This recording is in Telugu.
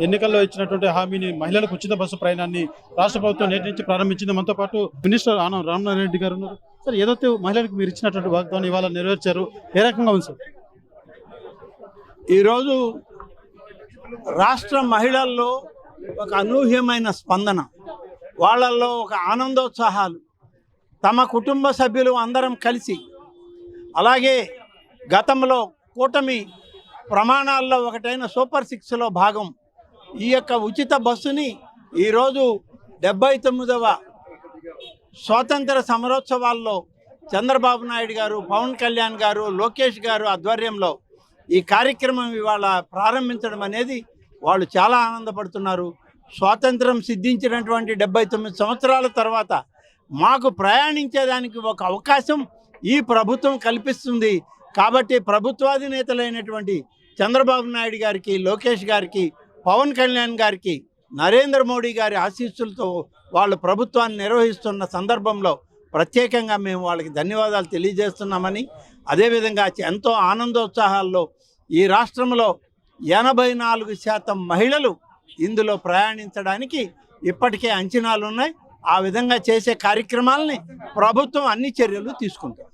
ఎన్నికల్లో ఇచ్చినటువంటి హామీని మహిళలకు ఉచిత బస్సు ప్రయాణాన్ని రాష్ట్ర ప్రభుత్వం నేటి నుంచి ప్రారంభించింది. మనతో పాటు మినిస్టర్ ఆనం రామనారాయణ రెడ్డి గారు ఉన్నారు. సార్, ఏదైతే మహిళలకు మీరు ఇచ్చినటువంటి వాగ్దానం ఇవాళ నెరవేర్చారు, ఏ రకంగా ఉంది సార్? ఈరోజు రాష్ట్ర మహిళల్లో ఒక అనూహ్యమైన స్పందన, వాళ్ళల్లో ఒక ఆనందోత్సాహాలు, తమ కుటుంబ సభ్యులు అందరం కలిసి, అలాగే గతంలో కూటమి ప్రమాణాల్లో ఒకటైన సూపర్ 6లో భాగం ఈ యొక్క ఉచిత బస్సుని ఈరోజు 79వ స్వాతంత్ర సమరోత్సవాల్లో చంద్రబాబు నాయుడు గారు, పవన్ కళ్యాణ్ గారు, లోకేష్ గారు ఆధ్వర్యంలో ఈ కార్యక్రమం ఇవాళ ప్రారంభించడం అనేది వాళ్ళు చాలా ఆనందపడుతున్నారు. స్వాతంత్రం సిద్ధించినటువంటి 79 సంవత్సరాల తర్వాత మాకు ప్రయాణించేదానికి ఒక అవకాశం ఈ ప్రభుత్వం కల్పిస్తుంది. కాబట్టి ప్రభుత్వాధినేతలైనటువంటి చంద్రబాబు నాయుడు గారికి, లోకేష్ గారికి, పవన్ కళ్యాణ్ గారికి, నరేంద్ర మోడీ గారి ఆశీస్సులతో వాళ్ళు ప్రభుత్వాన్ని నిర్వహిస్తున్న సందర్భంలో ప్రత్యేకంగా మేము వాళ్ళకి ధన్యవాదాలు తెలియజేస్తున్నామని, అదేవిధంగా ఎంతో ఆనందోత్సాహాల్లో ఈ రాష్ట్రంలో 84% మహిళలు ఇందులో ప్రయాణించడానికి ఇప్పటికే అంచనాలు ఉన్నాయి. ఆ విధంగా చేసే కార్యక్రమాలని ప్రభుత్వం అన్ని చర్యలు తీసుకుంటుంది.